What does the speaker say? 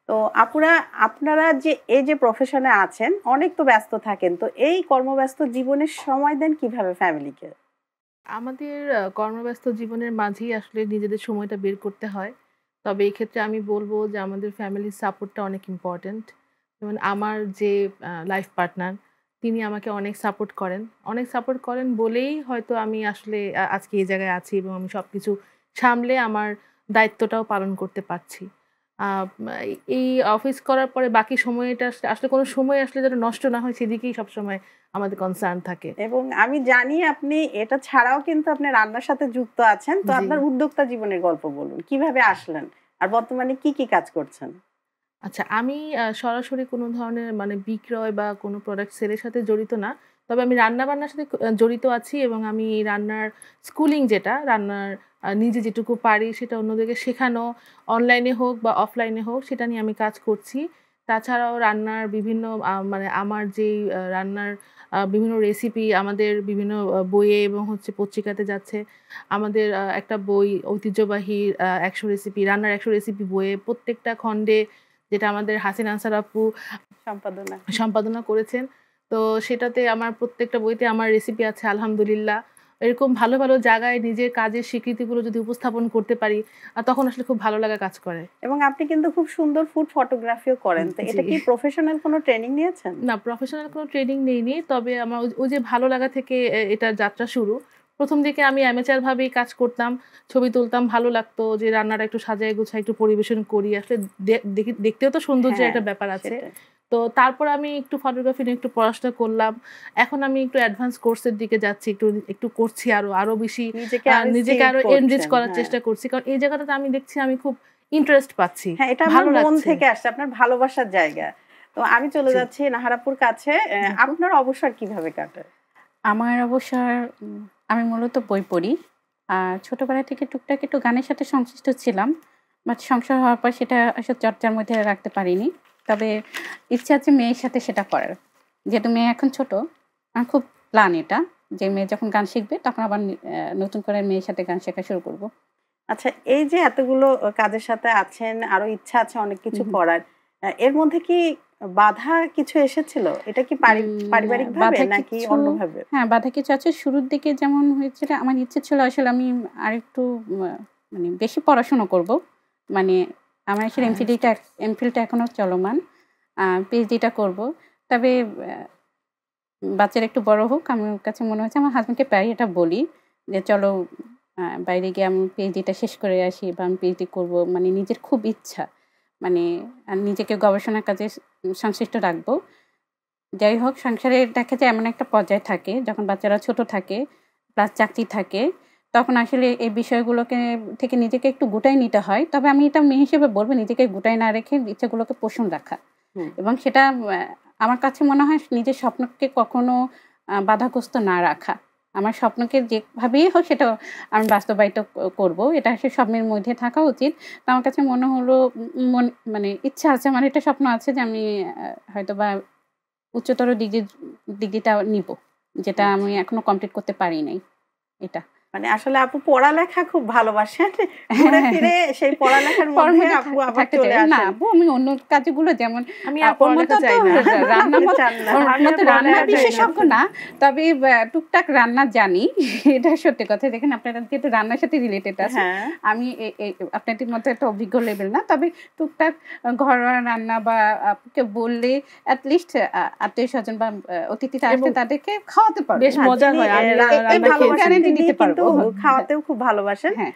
তো আপনারা যে এই যে প্রফেশনে আছেন অনেক তো ব্যস্ত থাকেন, তো এই কর্মব্যস্ত জীবনের সময় দেন কিভাবে ফ্যামিলিকে? আমাদের কর্মব্যস্ত জীবনের মাঝেই আসলে নিজেদের সময়টা বের করতে হয়। তবে এই ক্ষেত্রে আমি বলব যে আমাদের ফ্যামিলির সাপোর্টটা অনেক ইম্পোর্টেন্ট। যেমন আমার যে লাইফ পার্টনার তিনি আমাকে অনেক সাপোর্ট করেন। অনেক সাপোর্ট করেন বলেই হয়তো আমি আসলে আজকে এই জায়গায় আছি এবং আমি সবকিছু সামলে আমার দায়িত্বটাও পালন করতে পারছি। আ এই অফিস করার পরে বাকি সময়টা আসলে কোনো সময় আসলে যেন নষ্ট না হয় সেদিকেই সবসময় আমাদের কনসার্ন থাকে। এবং আমি জানি আপনি এটা ছাড়াও কিন্তু আপনি রান্নার সাথে যুক্ত আছেন। তো জি। আপনার উদ্যোক্তা জীবনের গল্প বলুন। কিভাবে আসলেন? আর বর্তমানে কি কাজ করছেন? আচ্ছা, আমি সরাসরি কোনো ধরনের মানে বিক্রয় বা কোনো প্রোডাক্ট সেলের সাথে জড়িত না। তবে আমি রান্না-বান্নার সাথে জড়িত আছি এবং আমি রান্নার স্কুলিং যেটা, রান্নার নিজে যেটুকু পারি সেটা অন্যদেরকে শেখানো, অনলাইনে হোক বা অফলাইনে হোক সেটা নিয়ে আমি কাজ করছি। তাছাড়াও রান্নার বিভিন্ন মানে আমার যেই রান্নার বিভিন্ন রেসিপি আমাদের বিভিন্ন বইয়ে এবং হচ্ছে পত্রিকাতে যাচ্ছে। আমাদের একটা বই ঐতিহ্যবাহী ১০০ রেসিপি, রান্নার ১০০ রেসিপি বইয়ে প্রত্যেকটা খণ্ডে যেটা আমাদের হাসিন আনসার আপু সম্পাদনা। সম্পাদনা করেছেন। তো সেটাতে আমার প্রত্যেকটা বইতে আমার রেসিপি আছে আলহামদুলিল্লাহ। এরকম ভালো, ভালো জায়গায় নিজের কাজের স্বীকৃতিগুলো যদি উপস্থাপন করতে পারি, তখন আসলে খুব ভালো লাগা কাজ করে। এবং আপনি কিন্তু খুব সুন্দর ফুড ফটোগ্রাফিও করেন। তো জি। এটা কি প্রফেশনাল কোনো ট্রেনিং নিয়েছেন? না, প্রফেশনাল কোনো ট্রেনিং নেইনি। তবে আমার ওই যে ভালো লাগা থেকে এটার যাত্রা শুরু। ১ম দিকে আমি অ্যামেচার ভাবেই কাজ করতাম। ছবি তুলতাম, ভালো লাগতো যে রান্নাটা একটু সাজায় গুছায় একটু পরিবেশন করি। আসলে দেখতেও তো সৌন্দর্যের হ্যাঁ, একটা ব্যাপার আছে। সেটাই। তো তারপর আমি একটু ফটোগ্রাফি নিয়ে একটু পড়াশোনা করলাম। এখন আমি একটু অ্যাডভান্স কোর্সের দিকে যাচ্ছি। একটু করছি আরো বেশি নিজেকে আরো নিজেকে স্কিলড আরো এনরিচ করছেন। করার হ্যাঁ। চেষ্টা করছি। কারণ এই জায়গাটাতে আমি দেখছি আমি খুব ইন্টারেস্ট পাচ্ছি। হ্যাঁ, এটা আপনার ভালো মন লাগছে। থেকে আসছে, আপনার ভালোবাসার জায়গা। তো আমি চলে জি। যাচ্ছি নাহারাপুর কাছে। জি আপু। আপনার অবসর কিভাবে কাটে? আমার অবসর আমি মূলত বই পড়ি। আর ছোটবেলা থেকে টুকটাক একটু গানের সাথে সংশ্লিষ্ট ছিলাম। বাট সংসার হওয়ার পর সেটা আসলে চর্চার মধ্যে রাখতে পারিনি। তবে ইচ্ছা আছে মেয়ের সাথে সেটা করার। যেহেতু মেয়ে এখন ছোট, আমার খুব প্ল্যান এটা যে মেয়ে যখন গান শিখবে তখন আবার নতুন করে মেয়ের সাথে গান শেখা শুরু করব। আচ্ছা, এই যে এতগুলো কাজের সাথে আছেন, আরো ইচ্ছা আছে অনেক কিছু হুম, করার। এর মধ্যে কি বাধা কিছু এসেছিল? এটা কি পারিবারিকভাবে বাধা নাকি কিছু অন্যভাবে? হ্যাঁ, বাধা কিছু আছে। শুরুর দিকে যেমন হয়েছিল আমার ইচ্ছে ছিল আসলে আমি আরেকটু মানে বেশি পড়াশোনা করব। মানে আমার আসলে হ্যাঁ, এমফিলটা এখনো চলমান। পিএইচডিটা করব। তবে বাচ্চারা একটু বড় হোক, আমার কাছে মনে হচ্ছে আমার হাসব্যান্ডকে প্রায়ই এটা বলি যে, "চলো বাইরে গিয়ে আমি পিএইচডিটা শেষ করে আসি বা আমি পিএইচডি করব।" মানে নিজের খুব ইচ্ছা। মানে নিজেকে গবেষণার কাজে সংশ্লিষ্ট রাখবো। যাই হোক সংসারে দেখা যায় এমন একটা পর্যায়ে থাকে যখন বাচ্চারা ছোট থাকে, প্লাস চাকরি থাকে, তখন আসলে এই বিষয়গুলোকে থেকে নিজেকে একটু গুটায় নিতে হয়। তবে আমি এটা মেয়ে হিসেবে বলব নিজেকে গুটায় না রেখে ইচ্ছাগুলোকে পোষণ রাখা। হুম। এবং সেটা আমার কাছে মনে হয় নিজের স্বপ্নকে কখনো বাধাগ্রস্ত না রাখা। আমার স্বপ্নকে যেভাবেই হোক সেটা আমি বাস্তবায়িত করব। এটা আসলে স্বপ্নের মধ্যে থাকা উচিত। তো আমার কাছে মনে হলো মানে ইচ্ছা আছে আমার একটা স্বপ্ন আছে যে আমি হয়তোবা উচ্চতর ডিগ্রিটা নিবো। যেটা আমি আচ্ছা। এখনো কমপ্লিট করতে পারি নাই এটা। মানে আসলে আপু পড়ালেখা খুব ভালোবাসেন। ঘুরে হ্যাঁ, ফিরে সেই পড়ালেখার পড়ার মধ্যে মধ্যে আপু আবার থাকতে চাই। চলে না আসেন। আপু আমি অন্য কাজগুলো যেমন আমি আর ওর মতো পড়ালেখা তো চাই না। আপনি চান না। ওর আমি আর মতো রান্না পড়ালেখা চাই না। বিশেষজ্ঞ না। তবে টুকটাক রান্না জানি। এটা সত্যি কথা। দেখেন আপনারা যেহেতু রান্নার সাথে রিলেটেড আছে। হ্যাঁ। আমি আপনাদের মতো একটা অভিজ্ঞ লেভেল না। তবে টুকটাক ঘরোয়া রান্না বা আপুকে বললে এট লিস্ট আত্মীয়স্বজন বা অতিথিরা আসলে এবং তাদেরকে খাওয়াতে পারবো। বেশ না, মজা যিনি হয়। আমি রাঁধতে রান্না এটুকু খেয়েছি। ভালোবাসেন গ্যারান্টি তিনি দিতে কিন্তু পারবো। খাওয়াতেও খুব ভালোবাসেন। হ্যাঁ।